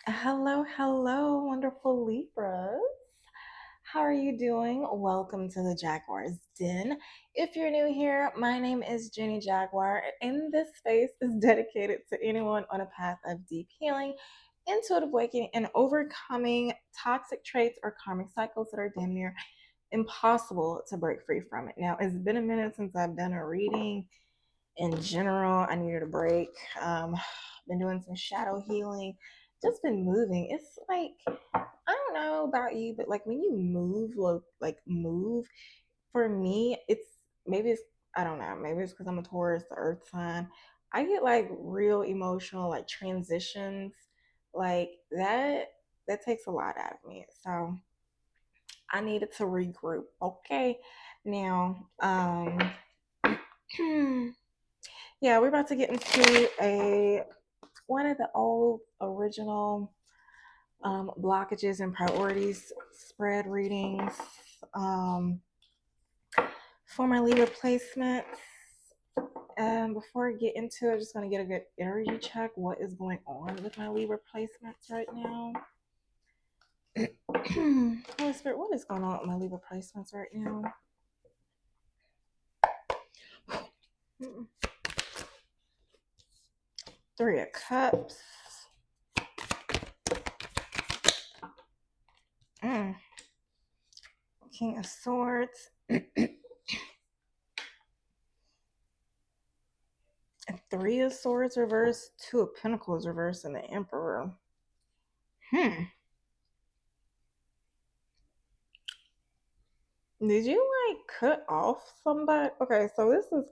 Hello, hello, wonderful Libras. How are you doing? Welcome to the Jaguar's Den. If you're new here, my name is Jenny Jaguar, and this space is dedicated to anyone on a path of deep healing, intuitive awakening, and overcoming toxic traits or karmic cycles that are damn near impossible to break free from it. Now, it's been a minute since I've done a reading. In general, I needed a break. Been doing some shadow healing, just been moving. It's like, I don't know about you, but like when you move, like move, for me, it's I don't know, maybe it's because I'm a Taurus, the earth sign. I get like real emotional, like transitions, like that takes a lot out of me. So I needed to regroup. Okay. Now, yeah, we're about to get into a one of the old original blockages and priorities spread readings for my Libra placements. Before I get into it, I'm just going to get a good energy check. What is going on with my Libra placements right now? Holy Spirit, what is going on with my Libra placements right now? Three of Cups. King of Swords. Three of Swords reversed, Two of Pentacles reversed, and the Emperor. Did you like cut off somebody? Okay, so this is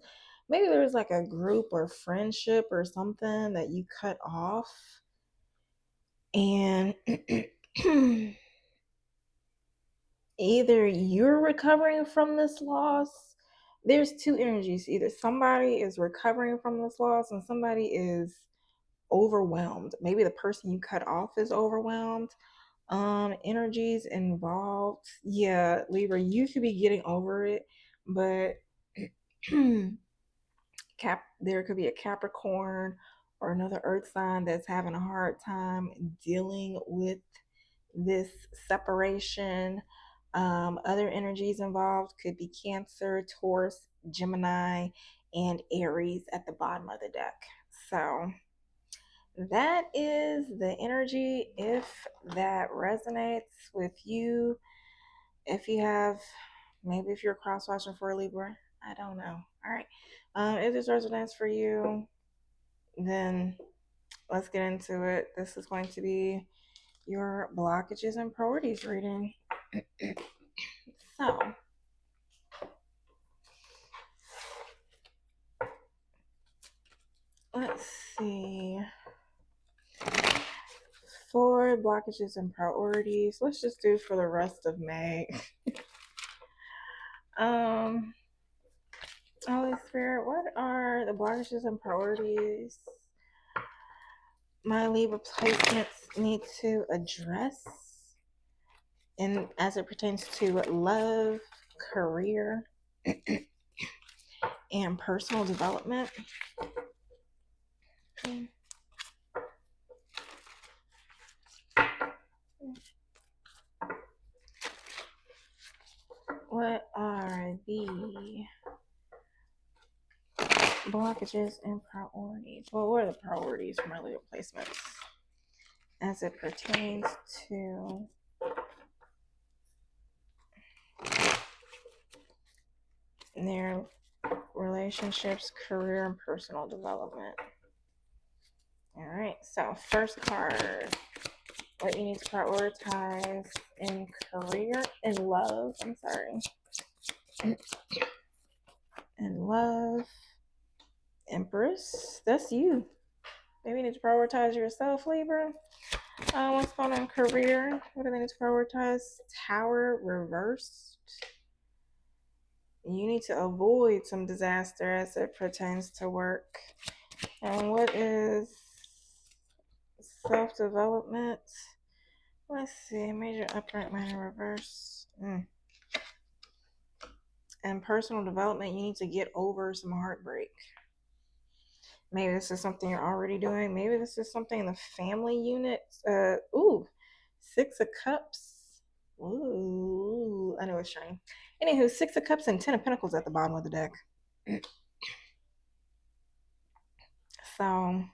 maybe there was like a group or friendship or something that you cut off, and either you're recovering from this loss. There's two energies. Either somebody is recovering from this loss and somebody is overwhelmed. Maybe the person you cut off is overwhelmed. Energies involved. Yeah, Libra, you could be getting over it, but there could be a Capricorn or another earth sign that's having a hard time dealing with this separation. Other energies involved could be Cancer, Taurus, Gemini, and Aries at the bottom of the deck. So that is the energy. If that resonates with you, if you have, maybe if you're cross watching for a Libra, I don't know. All right. If this resonates for you, then let's get into it. This is going to be your blockages and priorities reading. So, let's see. For blockages and priorities, let's just do for the rest of May. um, Holy Spirit, what are the blockages and priorities my Libra placements need to address, and as it pertains to love, career, and personal development? What are the blockages and priorities? Well, what are the priorities for my Libra placements as it pertains to their relationships, career, and personal development? All right, so first card, what you need to prioritize in career and love. I'm sorry. And love. Empress, that's you. Maybe you need to prioritize yourself, Libra. What's going on in career? What do they need to prioritize? Tower reversed. You need to avoid some disaster as it pertains to work. And what is self-development? Let's see. Major upright, minor reverse. And personal development, you need to get over some heartbreak. Maybe this is something you're already doing. Maybe this is something in the family unit. Six of Cups. Ooh, I know it's shiny. Anywho, Six of Cups and Ten of Pentacles at the bottom of the deck. So,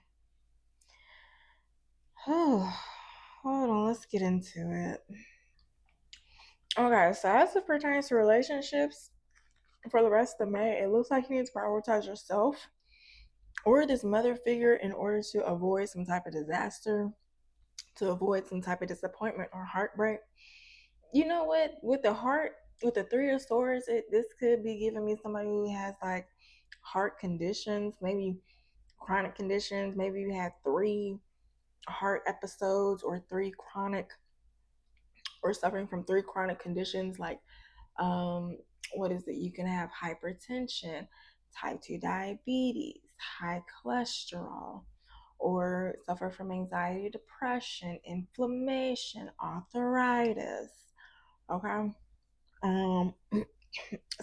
hold on, let's get into it. Okay, so as it pertains to relationships, for the rest of May, it looks like you need to prioritize yourself or this mother figure in order to avoid some type of disaster, to avoid some type of disappointment or heartbreak. You know what? With the heart, with the Three of Swords, this could be giving me somebody who has like heart conditions, maybe chronic conditions. Maybe you had 3 heart episodes or 3 chronic, or suffering from 3 chronic conditions like what is it? You can have hypertension, type 2 diabetes, high cholesterol, or suffer from anxiety, depression, inflammation, arthritis. Okay. Um,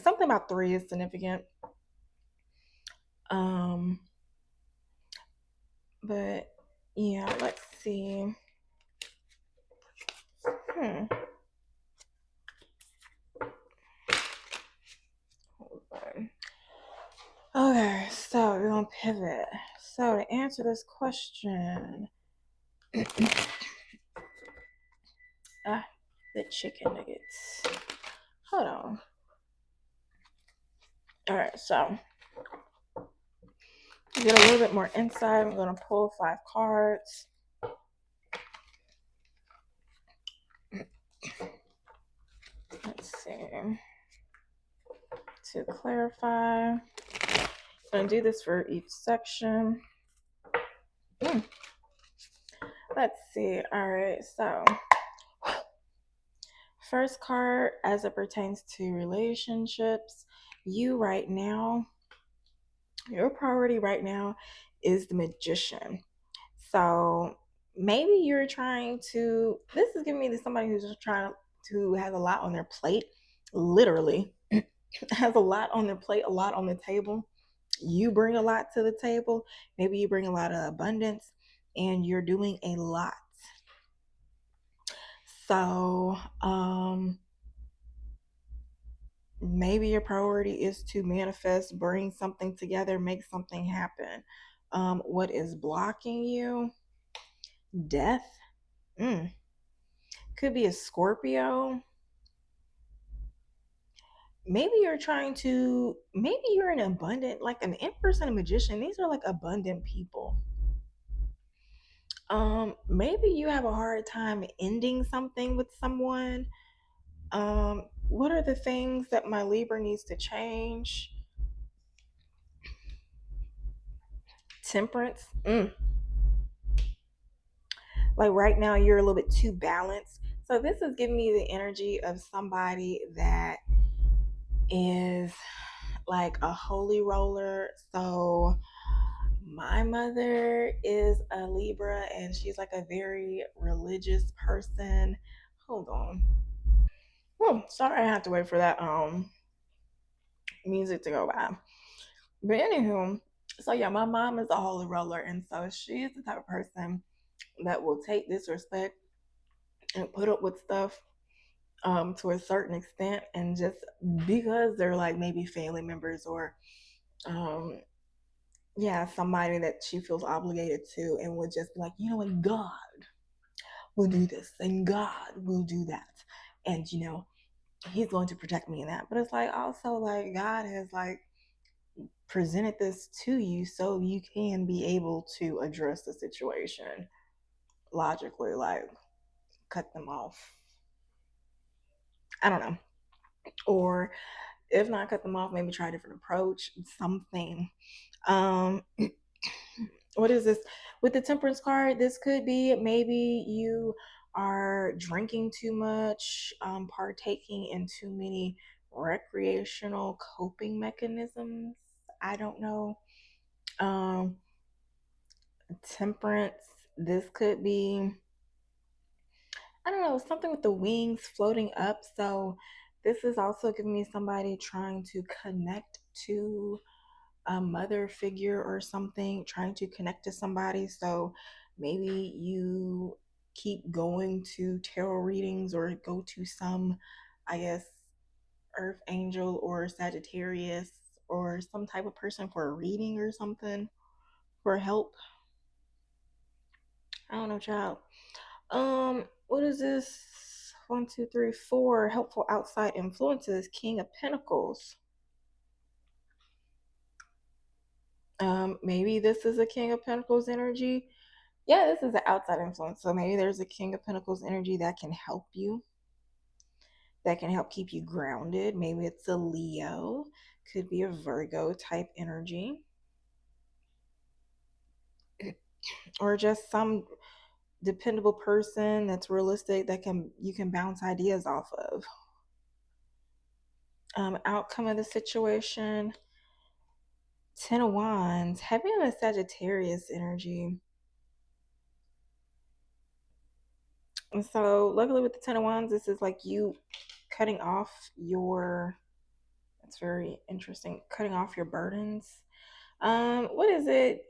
something about 3 is significant. Um, but yeah, let's see. Hmm. Hold on. Okay, so we're gonna pivot. So to answer this question, the chicken nuggets. Hold on. All right, so to get a little bit more insight, I'm gonna pull 5 cards. Let's see. To clarify, I'm gonna do this for each section. Let's see. All right, so first card, as it pertains to relationships, you right now, your priority right now is the Magician. So maybe you're trying to, this is giving me to somebody who's just trying to, has a lot on their plate, literally has a lot on their plate, a lot on the table. You bring a lot to the table. Maybe you bring a lot of abundance and you're doing a lot. So, maybe your priority is to manifest, bring something together, make something happen. What is blocking you? Death. Mm. Could be a Scorpio. Maybe you're trying to, maybe you're an abundant, like an Empress and a Magician. These are like abundant people. Maybe you have a hard time ending something with someone. What are the things that my Libra needs to change? Temperance. Like right now, you're a little bit too balanced. So this is giving me the energy of somebody that is like a holy roller. So my mother is a Libra and she's like a very religious person. Hold on. Oh, sorry, I have to wait for that music to go by. But anywho, so yeah, my mom is a holy roller, and so she's the type of person that will take disrespect and put up with stuff to a certain extent, and just because they're like maybe family members or um, yeah, somebody that she feels obligated to, and would just be like, you know what, God will do this, and God will do that, and you know, He's going to protect me in that. But it's like also like God has like presented this to you so you can be able to address the situation logically, like cut them off. I don't know. Or if not cut them off, maybe try a different approach, something. Um what is this? With the temperance card, this could be maybe you are drinking too much, partaking in too many recreational coping mechanisms. I don't know. Um, temperance, this could be, I don't know, something with the wings floating up. So this is also giving me somebody trying to connect to a mother figure or something, trying to connect to somebody. So maybe you keep going to tarot readings or go to some, I guess, earth angel or Sagittarius or some type of person for a reading or something for help. I don't know, child. What is this? One, two, three, four. Helpful outside influences. King of Pentacles. Maybe this is a King of Pentacles energy. Yeah, this is an outside influence. So maybe there's a King of Pentacles energy that can help you, that can help keep you grounded. Maybe it's a Leo, could be a Virgo type energy, or just some dependable person that's realistic that you can bounce ideas off of. Outcome of the situation. Ten of Wands, heavy on a Sagittarius energy. And so luckily with the Ten of Wands, this is like you cutting off your, it's very interesting, cutting off your burdens. What is it?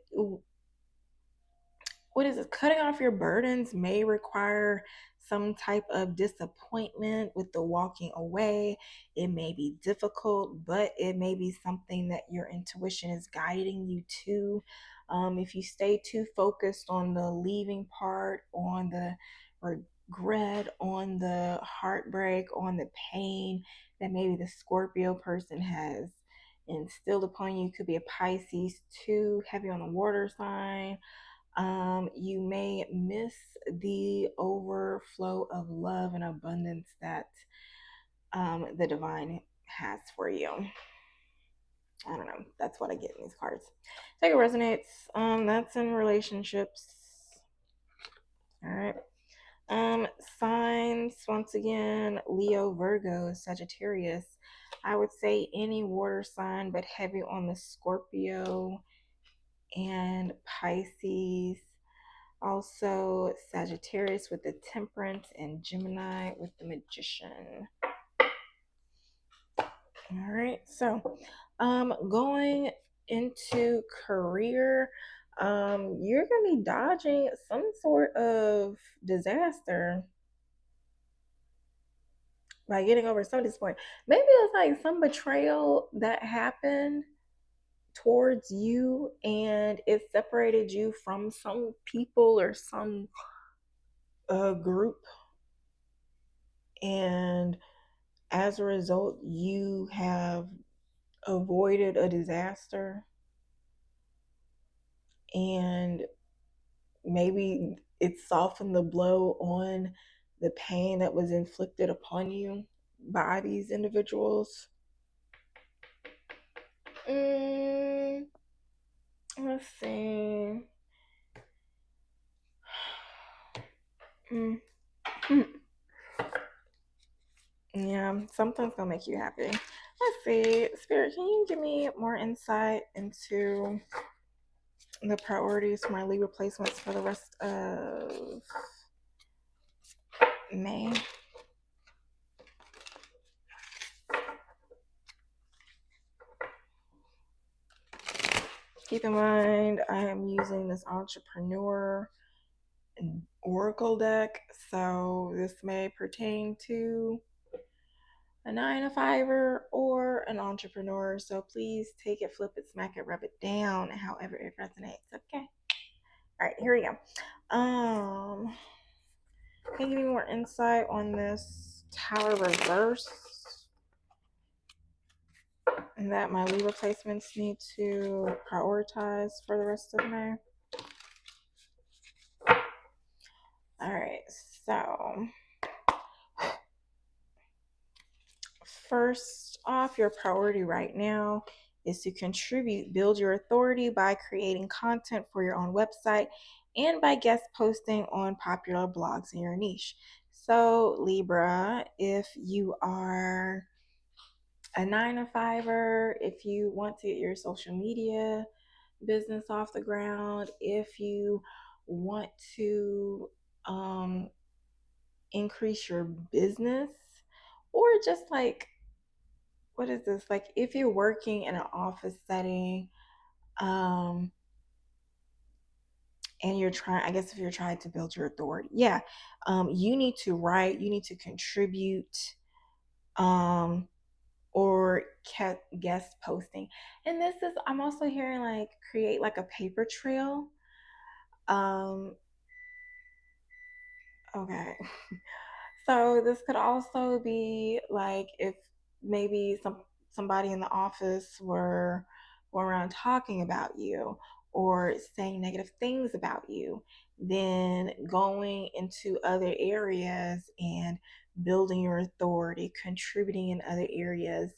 Cutting off your burdens may require some type of disappointment with the walking away. It may be difficult, but it may be something that your intuition is guiding you to. If you stay too focused on the leaving part, on the regret, on the heartbreak, on the pain that maybe the Scorpio person has instilled upon you, could be a Pisces too, heavy on the water sign. You may miss the overflow of love and abundance that the divine has for you. I don't know. That's what I get in these cards. Take it resonates. That's in relationships. All right. Signs, once again, Leo, Virgo, Sagittarius. I would say any water sign, but heavy on the Scorpio and Pisces. Also Sagittarius with the Temperance, and Gemini with the Magician. All right, so going into career, you're gonna be dodging some sort of disaster by getting over some disappointment. Maybe it's like some betrayal that happened towards you and it separated you from some people or some group, and as a result you have avoided a disaster, and maybe it softened the blow on the pain that was inflicted upon you by these individuals. Let's see. Mm. Yeah, something's gonna make you happy. Let's see. Spirit, can you give me more insight into the priorities for my Libra placements for the rest of May? Keep in mind, I am using this entrepreneur oracle deck, so this may pertain to a 9 to 5er or an entrepreneur. So please take it, flip it, smack it, rub it down, however it resonates. Okay. All right, here we go. Can you give me more insight on this Tower reverse and that my Libra placements need to prioritize for the rest of May? All right, so first off, your priority right now is to contribute, build your authority by creating content for your own website and by guest posting on popular blogs in your niche. So Libra, if you are a 9 to 5er, if you want to get your social media business off the ground, if you want to increase your business, or just like, what is this? Like if you're working in an office setting, Um, and you're trying, I guess if you're trying to build your authority, yeah, you need to write, you need to contribute, um, or guest posting. And this is, I'm also hearing like create like a paper trail. Um, okay. So this could also be like if maybe somebody in the office were going around talking about you or saying negative things about you, then going into other areas and building your authority, contributing in other areas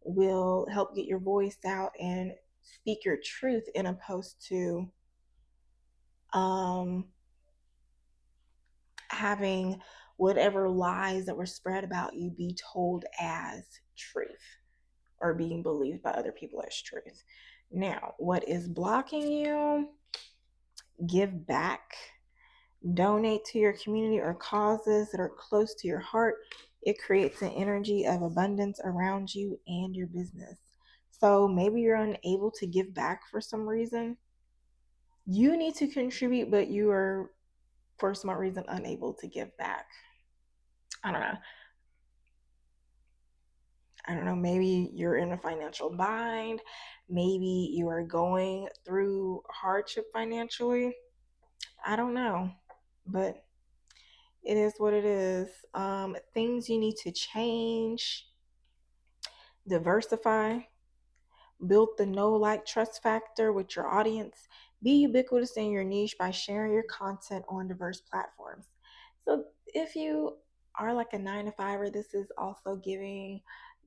will help get your voice out and speak your truth in opposed to um having whatever lies that were spread about you be told as truth or being believed by other people as truth. Now, what is blocking you? Give back, donate to your community or causes that are close to your heart. It creates an energy of abundance around you and your business. So maybe you're unable to give back for some reason. You need to contribute, but you are, for some reason, unable to give back. I don't know. I don't know, maybe you're in a financial bind. Maybe you are going through hardship financially. I don't know, but it is what it is. Things you need to change, diversify, build the know, like, trust factor with your audience, be ubiquitous in your niche by sharing your content on diverse platforms. So if you are like a 9 to 5er, this is also giving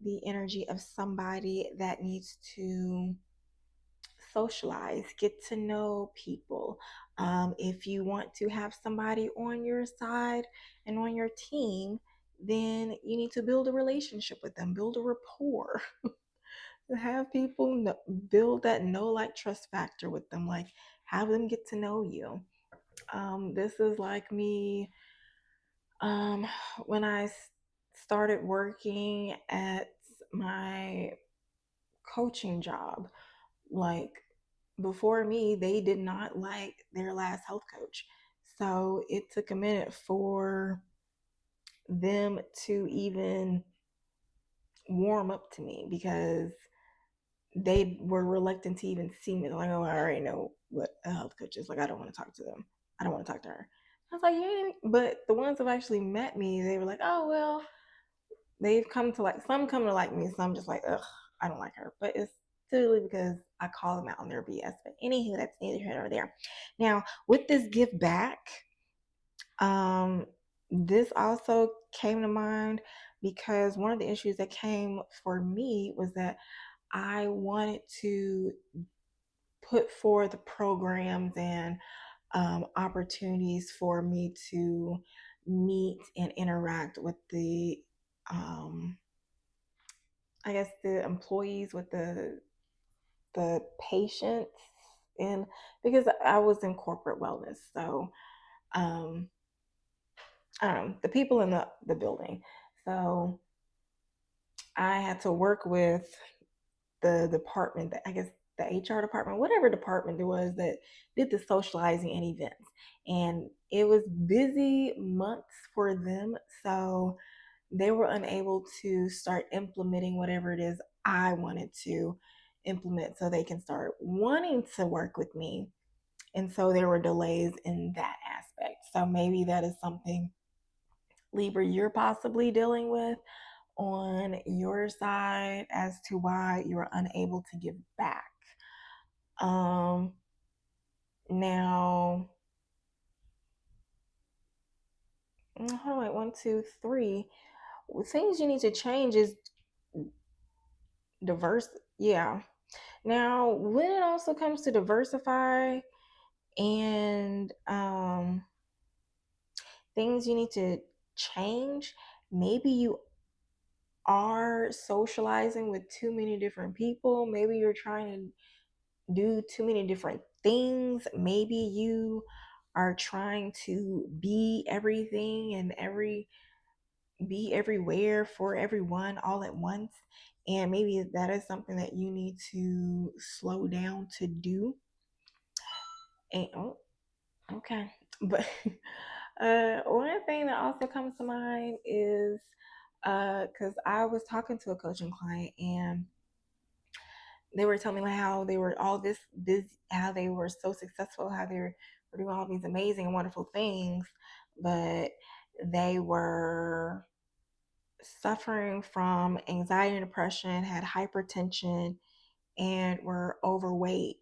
the energy of somebody that needs to socialize, get to know people. If you want to have somebody on your side and on your team, then you need to build a relationship with them, build a rapport, have people build that know, like, trust factor with them, like have them get to know you. This is like me um, when I started working at my coaching job. Like before me, they did not like their last health coach. So it took a minute for them to even warm up to me because they were reluctant to even see me. They're like, oh, I already know what a health coach is. Like, I don't want to talk to them. I don't want to talk to her. I was like, yeah. But the ones who actually met me, they were like, oh, well, they've come to like, some come to like me. Some just like, ugh, I don't like her. But it's silly because I call them out on their BS. But anywho, that's neither here nor there. Now, with this give back, um, this also came to mind because one of the issues that came for me was that I wanted to put forth programs and opportunities for me to meet and interact with the, um, I guess, the employees, with the patients, and because I was in corporate wellness, so um, I don't know, the people in the building. So I had to work with the department that, I guess, the HR department, whatever department there was that did the socializing and events. And it was busy months for them. So they were unable to start implementing whatever it is I wanted to implement so they can start wanting to work with me. And so there were delays in that aspect. So maybe that is something, Libra, you're possibly dealing with on your side as to why you're unable to give back. Um, now, hold on, wait, 1, 2, 3. Things you need to change is diverse. Yeah. Now, when it also comes to diversify and things you need to change, maybe you are socializing with too many different people. Maybe you're trying to do too many different things. Maybe you are trying to be everything and be everywhere for everyone all at once. And maybe that is something that you need to slow down to do. And oh, okay. But one thing that also comes to mind is because I was talking to a coaching client and they were telling me how they were all this busy, how they were so successful, how they were doing all these amazing, wonderful things, but they were suffering from anxiety and depression, had hypertension, and were overweight.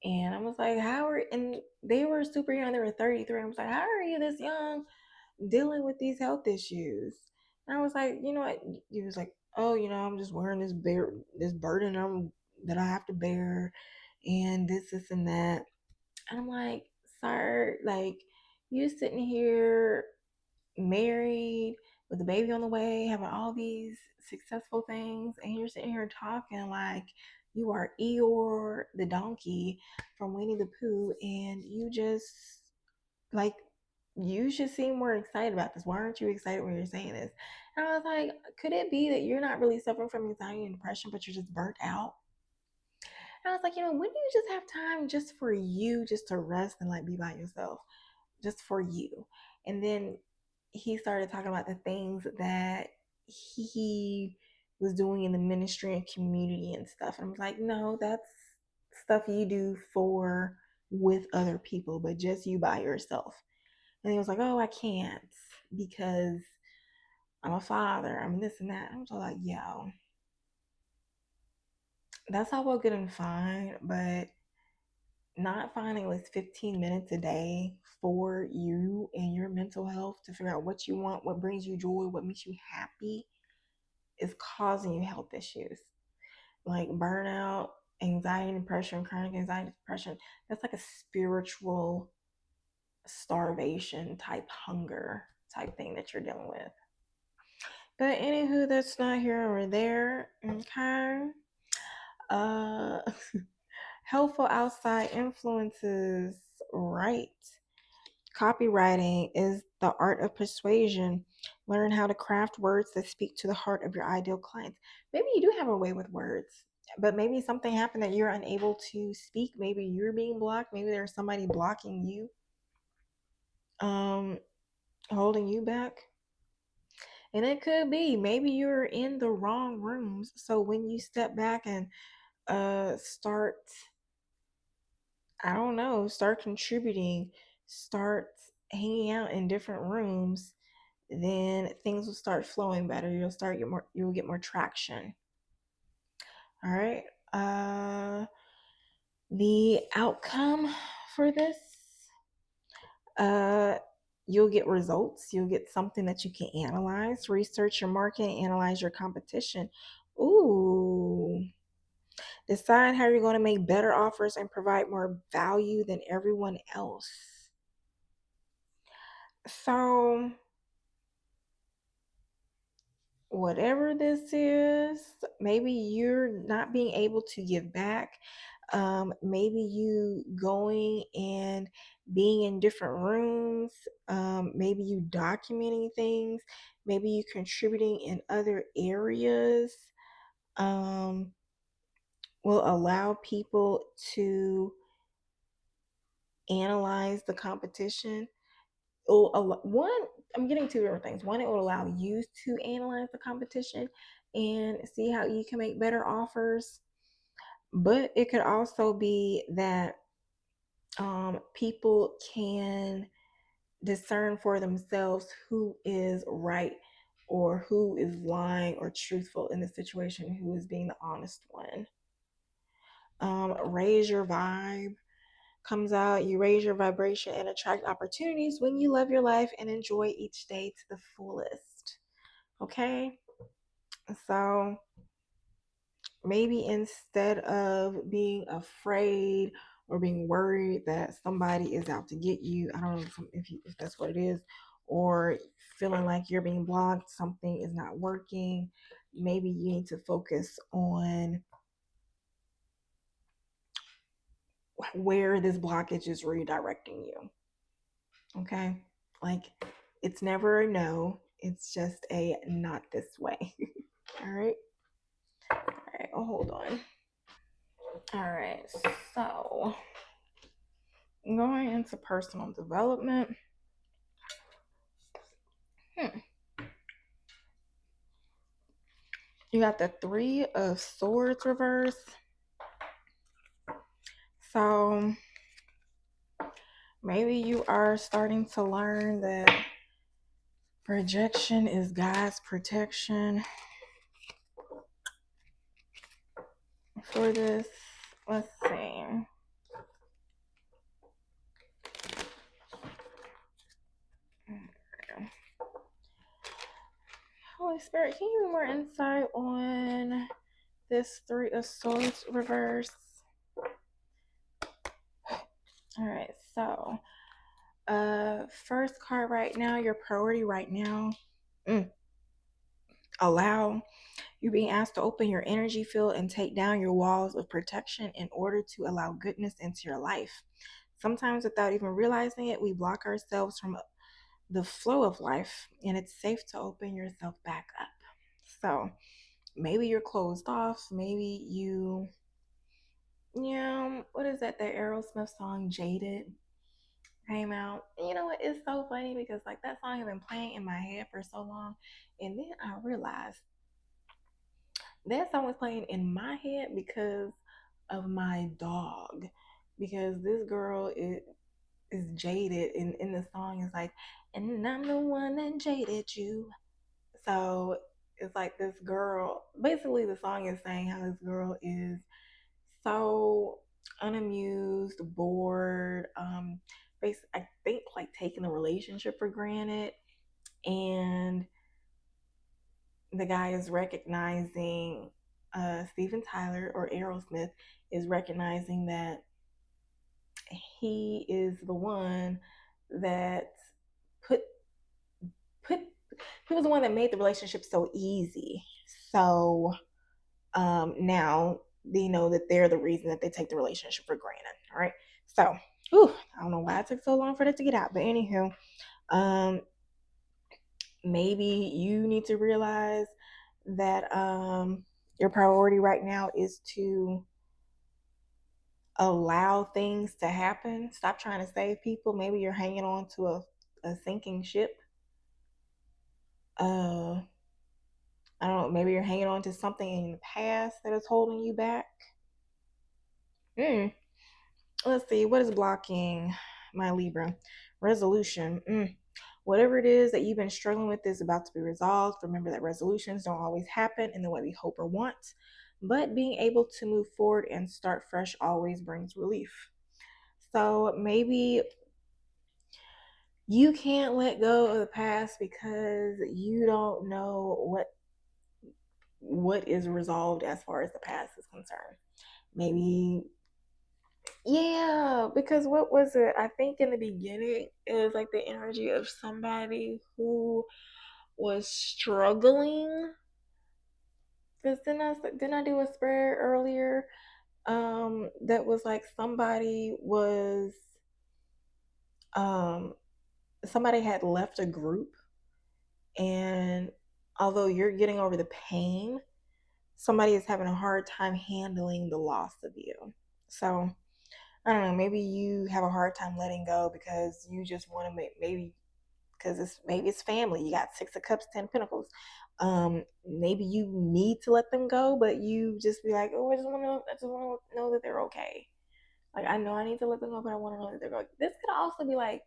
And I was like, how are, and they were super young, they were 33. I was like, how are you this young dealing with these health issues? And I was like, you know what? He was like, oh, I'm just wearing this burden that I have to bear, and this, and that. And I'm like, sir, like, you sitting here married with a baby on the way, having all these successful things, and you're sitting here talking like you are Eeyore the donkey from Winnie the Pooh, and you just like you should seem more excited about this. Why aren't you excited when you're saying this? And I was like, could it be that you're not really suffering from anxiety and depression, but you're just burnt out? And I was like, when do you just have time just for you, just to rest and like be by yourself, just for you? And then he started talking about the things that he was doing in the ministry and community and stuff. And I was like, no, that's stuff you do for with other people, but just you by yourself. And he was like, oh, I can't because I'm a father. I'm this and that. I was like, yo, that's all well good and fine, but not finding at least 15 minutes a day for you and your mental health to figure out what you want, what brings you joy, what makes you happy is causing you health issues like burnout, anxiety and depression, chronic anxiety and depression. That's like a spiritual starvation type hunger type thing that you're dealing with. But anywho, that's not here or there. Okay. Uh Helpful outside influences, right? Copywriting is the art of persuasion. Learn how to craft words that speak to the heart of your ideal clients. Maybe you do have a way with words, but maybe something happened that you're unable to speak. Maybe you're being blocked. Maybe there's somebody blocking you, um, holding you back. And it could be maybe you're in the wrong rooms. So when you step back and start, I don't know, start contributing, start hanging out in different rooms, then things will start flowing better. You'll get more traction. All right. The outcome for this, uh, you'll get results. You'll get something that you can analyze, research your market, analyze your competition. Ooh. Decide how you're going to make better offers and provide more value than everyone else. So, whatever this is, maybe you're not being able to give back. Maybe you going and being in different rooms. Maybe you documenting things. Maybe you contributing in other areas. Um, will allow people to analyze the competition. One, I'm getting two different things. One, it will allow you to analyze the competition and see how you can make better offers. But it could also be that people can discern for themselves who is right or who is lying or truthful in the situation, who is being the honest one. Raise your vibe comes out. You raise your vibration and attract opportunities when you love your life and enjoy each day to the fullest. Okay? So maybe instead of being afraid or being worried that somebody is out to get you, I don't know if that's what it is, or feeling like you're being blocked, something is not working, maybe you need to focus on where this blockage is redirecting you. Okay? Like, it's never a no. It's just a not this way. All right. All right. Oh, hold on. All right. So going into personal development. Hmm. You got the Three of Swords reverse. So maybe you are starting to learn that rejection is God's protection for this. Let's see. Holy Spirit, can you give me more insight on this Three of Swords reverse? All right, so first card right now, your priority right now. Allow you being asked to open your energy field and take down your walls of protection in order to allow goodness into your life. Sometimes, without even realizing it, we block ourselves from the flow of life, and it's safe to open yourself back up. So maybe you're closed off. Maybe what is that? That Aerosmith song, Jaded, came out. You know what? It's so funny because like that song had been playing in my head for so long, and then I realized that song was playing in my head because of my dog. Because this girl is jaded, and in the song is like, and I'm the one that jaded you. So it's like this girl. Basically, the song is saying how this girl is so unamused, bored. Basically, I think like taking the relationship for granted, and the guy is recognizing Steven Tyler or Aerosmith is recognizing that he is the one that put put he was the one that made the relationship so easy. So now they know that they're the reason that they take the relationship for granted. All right. So, I don't know why it took so long for that to get out, but anywho, um, maybe you need to realize that your priority right now is to allow things to happen. Stop trying to save people. Maybe you're hanging on to a sinking ship. I don't know, maybe you're hanging on to something in the past that is holding you back. Mm. Let's see, what is blocking my Libra? Resolution. Whatever it is that you've been struggling with is about to be resolved. Remember that resolutions don't always happen in the way we hope or want, but being able to move forward and start fresh always brings relief. So maybe you can't let go of the past because you don't know what is resolved as far as the past is concerned. Maybe, yeah, because what was it? I think in the beginning it was like the energy of somebody who was struggling. Because didn't I do a spread earlier? That was like um somebody had left a group, and although you're getting over the pain, somebody is having a hard time handling the loss of you. So I don't know, maybe you have a hard time letting go because you just want to maybe because it's family. You got Six of Cups, Ten of Pentacles. Maybe you need to let them go, but you just be like, oh, I just want to know that they're okay. Like I know I need to let them go, but I want to know that they're okay. This could also be like,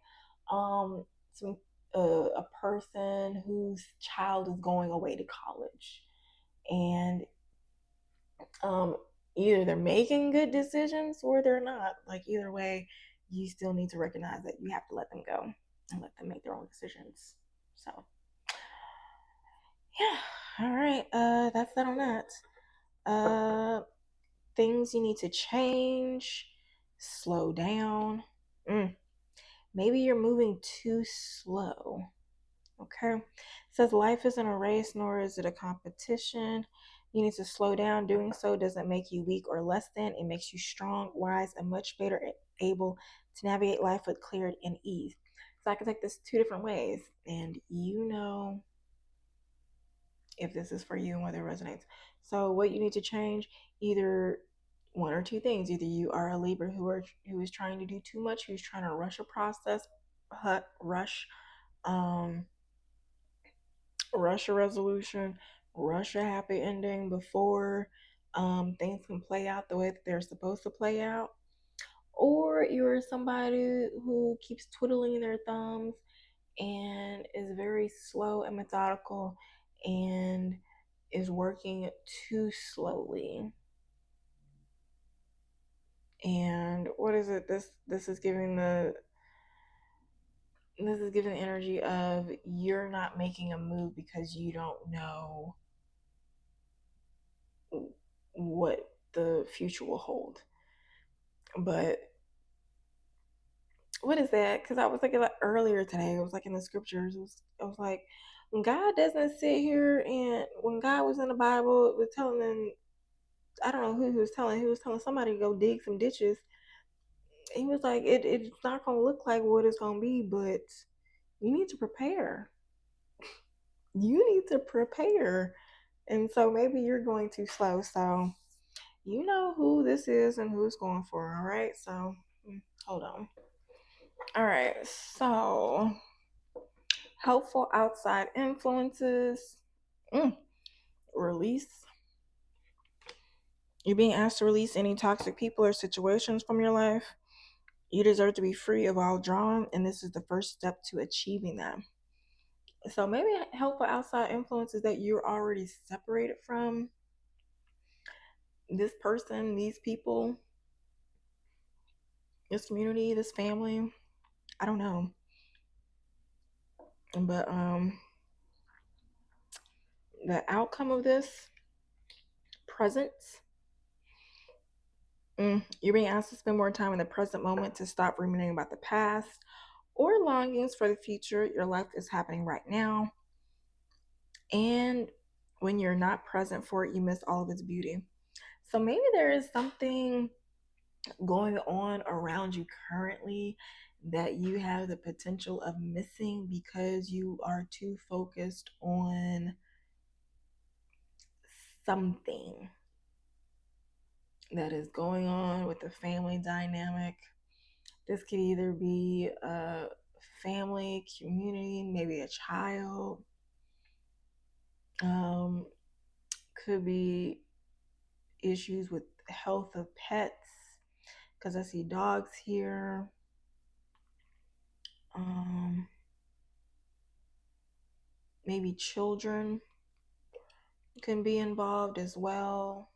some a person whose child is going away to college, and um, either they're making good decisions or they're not. Like either way, you still need to recognize that you have to let them go and let them make their own decisions. So yeah, all right. That's that on that. Uh, things you need to change, slow down. Mm, maybe you're moving too slow. Okay. It says life isn't a race, nor is it a competition. You need to slow down. Doing so doesn't make you weak or less than. It makes you strong, wise, and much better able to navigate life with clarity and ease. So I can take this two different ways. And you know if this is for you and whether it resonates. So what you need to change, either one or two things. Either you are a Libra who is trying to do too much, who's trying to rush a process, rush um rush a resolution, rush a happy ending before things can play out the way that they're supposed to play out. Or you're somebody who keeps twiddling their thumbs and is very slow and methodical and is working too slowly. And what is it? This is giving the energy of you're not making a move because you don't know what the future will hold. But what is that? Because I was thinking like earlier today, it was like in the scriptures, I was like, when God doesn't sit here, and when God was in the Bible, it was telling them, I don't know who he was telling somebody to go dig some ditches. He was like, it's not going to look like what it's going to be, but you need to prepare. You need to prepare. And so maybe you're going too slow. So you know who this is and who it's going for. All right. So hold on. All right. So helpful outside influences. Release. You're being asked to release any toxic people or situations from your life. You deserve to be free of all drama, and this is the first step to achieving that. So maybe helpful outside influences that you're already separated from. This person, these people, this community, this family. I don't know. But the outcome of this, presence. You're being asked to spend more time in the present moment to stop ruminating about the past or longings for the future. Your life is happening right now. And when you're not present for it, you miss all of its beauty. So maybe there is something going on around you currently that you have the potential of missing because you are too focused on something that is going on with the family dynamic. This could either be a family, community, maybe a child. Could be issues with health of pets, because I see dogs here. Maybe children can be involved as well.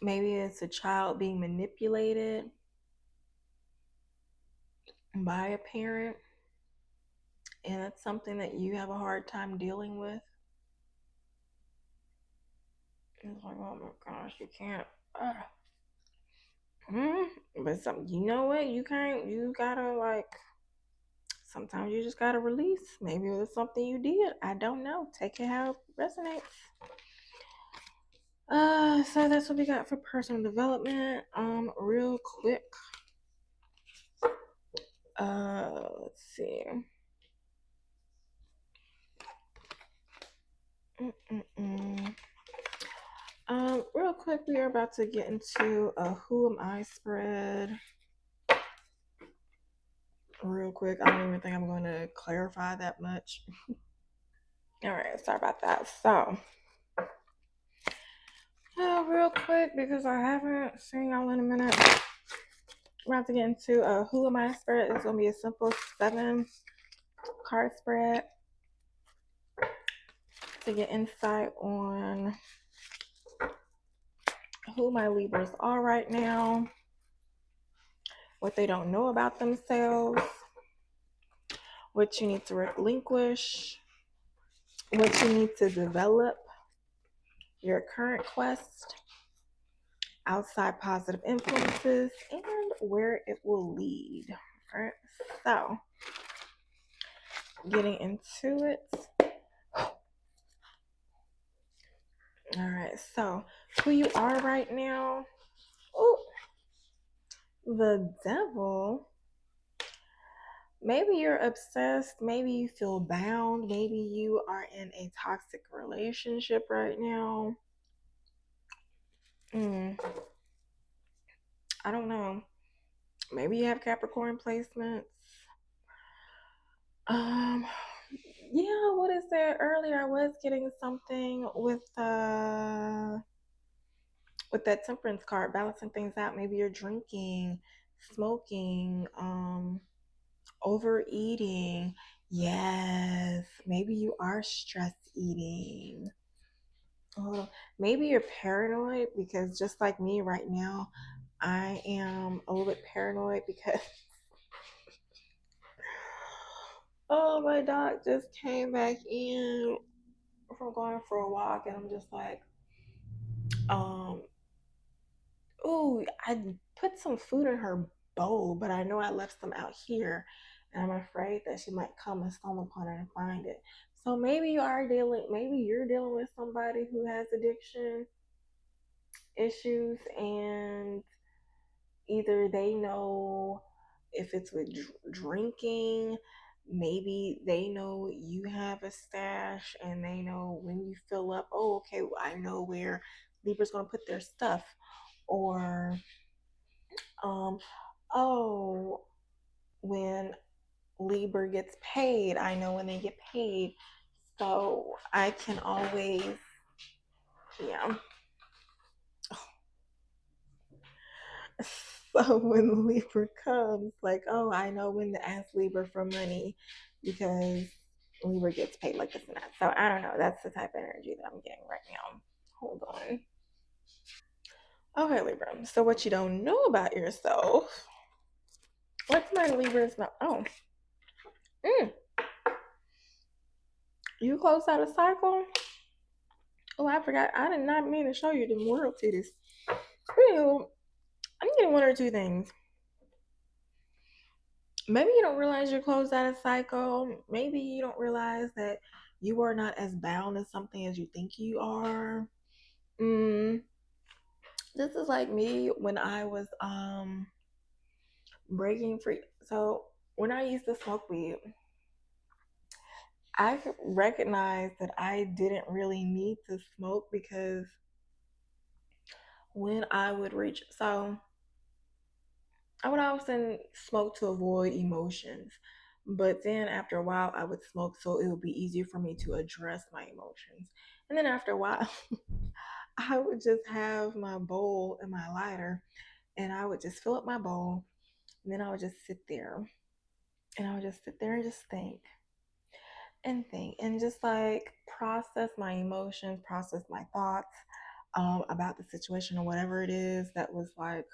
Maybe it's a child being manipulated by a parent, and it's something that you have a hard time dealing with. It's like, oh my gosh, you can't. But you know what? You can't. You gotta like. Sometimes you just gotta release. Maybe it was something you did. I don't know. Take it how it resonates. So that's what we got for personal development. Real quick. Let's see. Real quick, we are about to get into a Who Am I spread. Real quick, I don't even think I'm going to clarify that much. All right, sorry about that. So, real quick, because I haven't seen y'all in a minute, we're about to get into a Who Am I spread. It's going to be a simple 7 card spread to get insight on who my Libras are right now, what they don't know about themselves, what you need to relinquish, what you need to develop, your current quest, outside positive influences, and where it will lead. All right, so getting into it. All right, so who you are right now. Oh, the devil. maybe you're obsessed, maybe you feel bound, maybe you are in a toxic relationship right now. Mm, I don't know. Maybe you have Capricorn placements. Um, yeah, what is there? Earlier I was getting something with that temperance card, balancing things out. Maybe you're drinking, smoking, overeating. Yes, maybe you are stress eating. Oh, maybe you're paranoid because just like me right now, I am a little bit paranoid because oh, my dog just came back in from going for a walk, and I'm just like, um, ooh, I put some food in her bowl, but I know I left some out here, and I'm afraid that she might come and stumble upon it and find it. So maybe you're dealing with somebody who has addiction issues, and either they know if it's with drinking, maybe they know you have a stash, and they know when you fill up, oh, okay, well, I know where Libra's going to put their stuff, or um, oh, when Libra gets paid, I know when they get paid, so I can always, yeah. So when Libra comes, like, oh, I know when to ask Libra for money because Libra gets paid like this and that. So I don't know. That's the type of energy that I'm getting right now. Hold on. Okay, Libra. So what you don't know about yourself? What's my Libra's not? Oh, mm, you closed out a cycle. Oh, I forgot. I did not mean to show you the world titties. Anywho, I'm getting one or two things. Maybe you don't realize you're closed out of cycle. Maybe you don't realize that you are not as bound to something as you think you are. Mm, this is like me when I was breaking free. So when I used to smoke weed, I recognized that I didn't really need to smoke because when I would reach, so I would often smoke to avoid emotions. But then after a while, I would smoke so it would be easier for me to address my emotions. And then after a while, I would just have my bowl and my lighter, and I would just fill up my bowl. And then I would just sit there, and I would just sit there and just think and just like process my emotions, process my thoughts about the situation or whatever it is that was like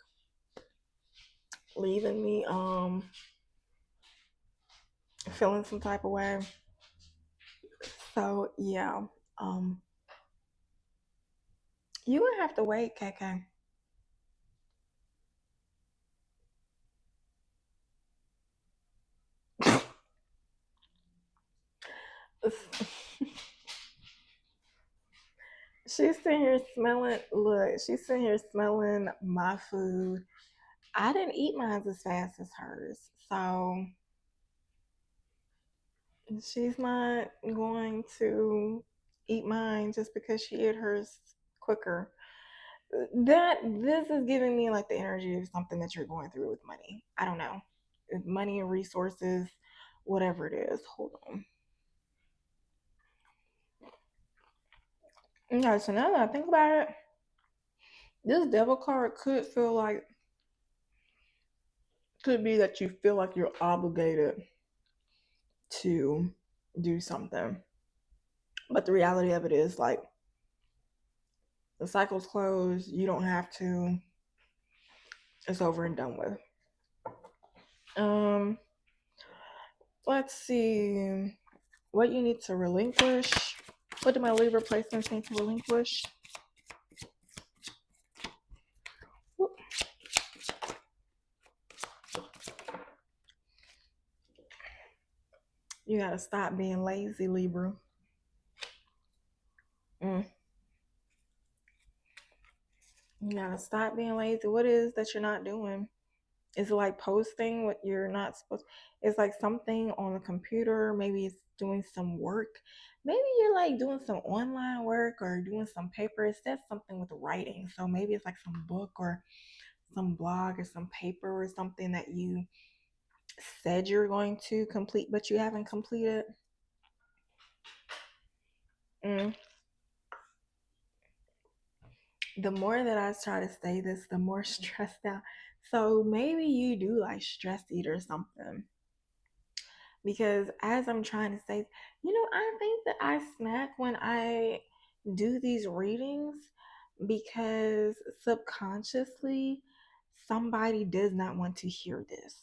leaving me feeling some type of way. So yeah, um, you gonna have to wait, KK. She's sitting here smelling. Look, she's sitting here smelling my food. I didn't eat mine as fast as hers, so she's not going to eat mine just because she ate hers quicker. That this is giving me like the energy of something that you're going through with money. I don't know, money and resources, whatever it is. Hold on. Okay, so now that I think about it, this devil card could be that you feel like you're obligated to do something. But the reality of it is like the cycle's closed, you don't have to, it's over and done with. Um, let's see what you need to relinquish. What do my Libra placements need to relinquish? You gotta stop being lazy, Libra. Mm. You gotta stop being lazy. What is that you're not doing? Is it like posting what you're not supposed? It's like something on the computer. Maybe it's doing some work. Maybe you're like doing some online work or doing some paper. It says something with writing. So maybe it's like some book or some blog or some paper or something that you said you're going to complete, but you haven't completed. Mm. The more that I try to say this, the more stressed out. So maybe you do like stress eat or something. Because as I'm trying to say, I think that I smack when I do these readings because subconsciously somebody does not want to hear this.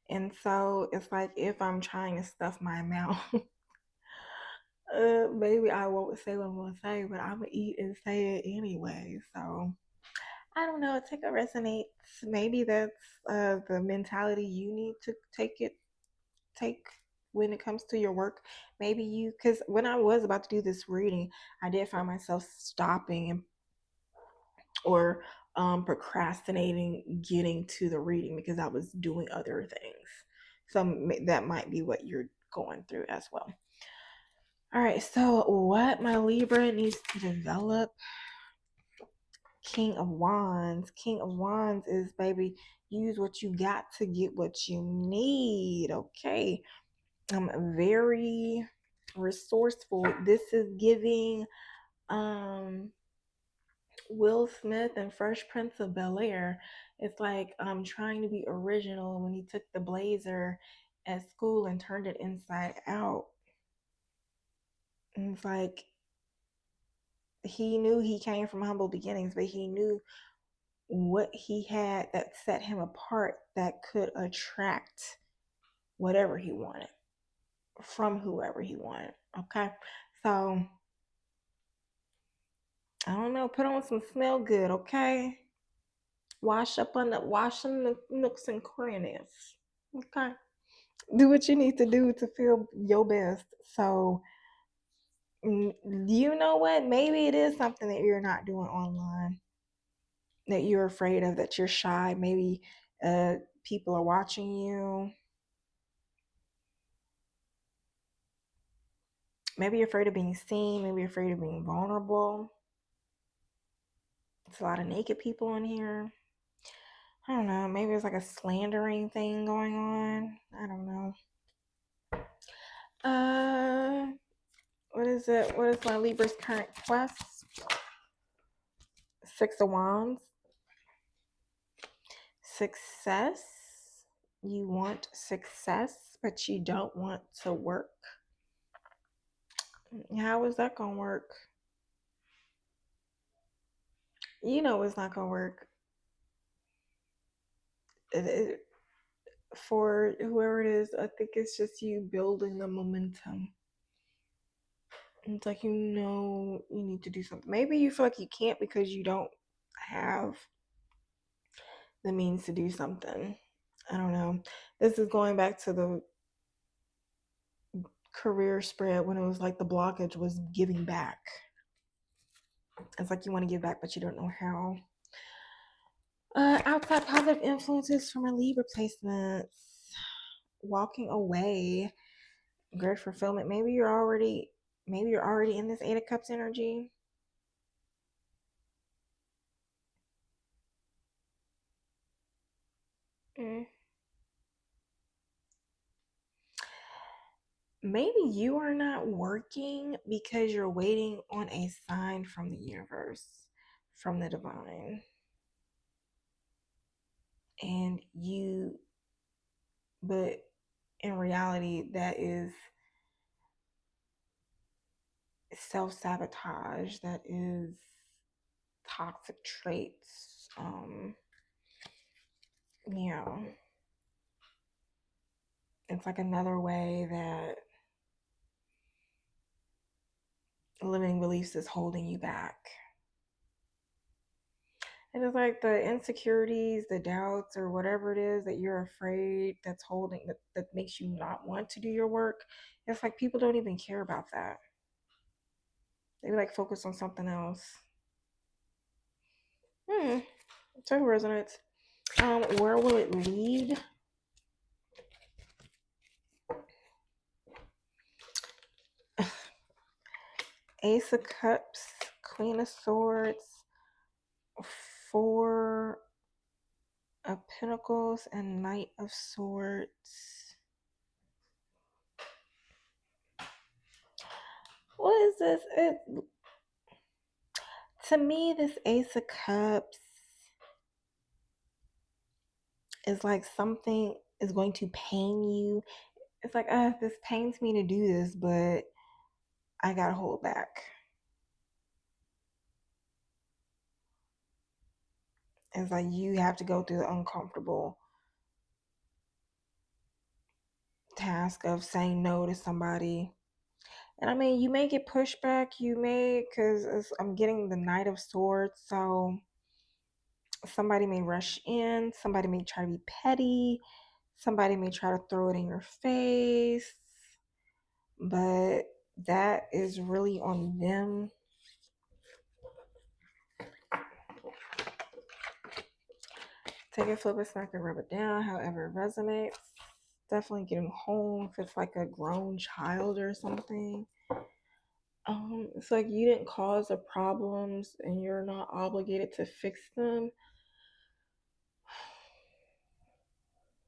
And so it's like if I'm trying to stuff my mouth, maybe I won't say what I'm going to say, but I'm going to eat and say it anyway. So I don't know. Take a resonates. Maybe that's the mentality you need to take when it comes to your work. Maybe because when I was about to do this reading, I did find myself stopping or procrastinating getting to the reading because I was doing other things. So that might be what you're going through as well. All right, so what my Libra needs to develop. King of Wands. King of Wands is, baby, use what you got to get what you need. Okay. I'm very resourceful. This is giving Will Smith and Fresh Prince of Bel-Air. It's like trying to be original when he took the blazer at school and turned it inside out. And it's like he knew he came from humble beginnings, but he knew what he had that set him apart that could attract whatever he wanted from whoever he wanted. Okay. So I don't know, put on some smell good, okay? Wash on the nooks and crannies. Okay. Do what you need to do to feel your best. So you know what? Maybe it is something that you're not doing online, that you're afraid of, that you're shy. Maybe people are watching you. Maybe you're afraid of being seen. Maybe you're afraid of being vulnerable. It's a lot of naked people in here. I don't know. Maybe it's like a slandering thing going on. I don't know. What is it? What is my Libra's current quest? Six of Wands. Success. You want success, but you don't want to work. How is that gonna work? You know it's not gonna work. For whoever it is, I think it's just you building the momentum. It's like you need to do something. Maybe you feel like you can't because you don't have the means to do something. I don't know. This is going back to the career spread when it was like the blockage was giving back. It's like you want to give back, but you don't know how. Outside positive influences from a Libra placements. Walking away. Great fulfillment. Maybe you're already in this Eight of Cups energy. Mm. Maybe you are not working because you're waiting on a sign from the universe, from the divine. But in reality, that is self-sabotage. That is toxic traits. Yeah. It's like another way that limiting beliefs is holding you back. And it's like the insecurities, the doubts, or whatever it is that you're afraid that's holding, that makes you not want to do your work. It's like people don't even care about that. They like focus on something else. So who resonates? Where will it lead? Ace of Cups, Queen of Swords, Four of Pentacles, and Knight of Swords. What is this? To me, this Ace of Cups is like something is going to pain you. It's like, this pains me to do this, but I gotta hold back. It's like you have to go through the uncomfortable task of saying no to somebody. And I mean, you may get pushback, because I'm getting the Knight of Swords, so somebody may rush in, somebody may try to be petty, somebody may try to throw it in your face, but that is really on them. Take it, flip it, smack it, rub it down, however it resonates. Definitely getting home if it's like a grown child or something. It's like you didn't cause the problems and you're not obligated to fix them.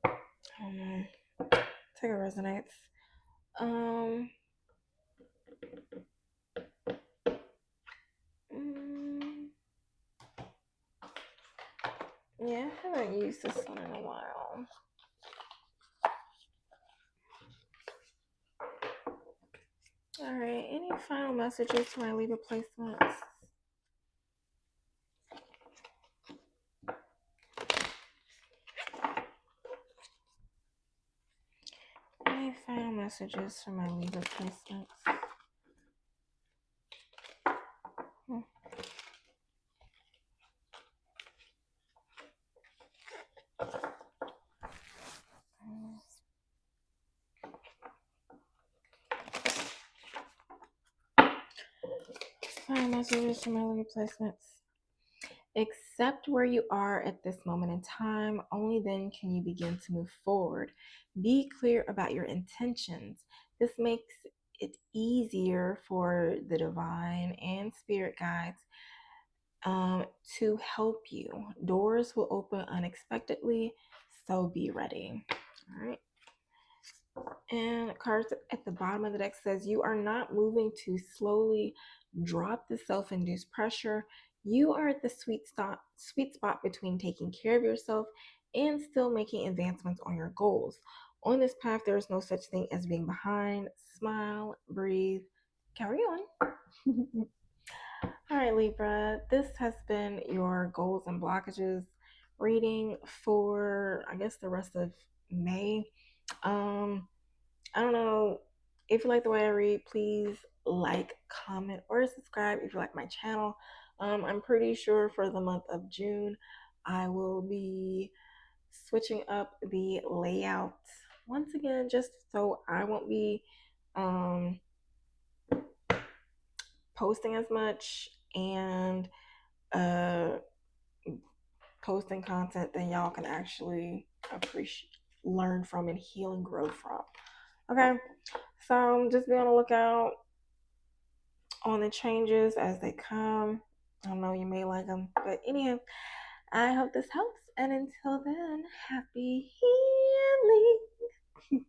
I don't know. Take it, resonates. Yeah, I haven't used this one in a while. Alright, any final messages to my Libra placements? Any final messages for my Libra placements? Final messages for my Libra placements. Accept where you are at this moment in time. Only then can you begin to move forward. Be clear about your intentions. This makes it easier for the divine and spirit guides to help you. Doors will open unexpectedly, so be ready. All right. And cards at the bottom of the deck says you are not moving to slowly drop the self-induced pressure. You are at the sweet spot between taking care of yourself and still making advancements on your goals. On this path, there is no such thing as being behind. Smile, breathe, carry on. All right, Libra, this has been your goals and blockages reading for, I guess, the rest of May. I don't know if you like the way I read, please like, comment, or subscribe if you like my channel. I'm pretty sure for the month of June, I will be switching up the layout once again, just so I won't be posting as much and posting content that y'all can actually appreciate, learn from, and heal and grow from. Okay, so just be on the lookout on the changes as they come. I don't know, you may like them, but anyhow, I hope this helps. And until then, happy healing.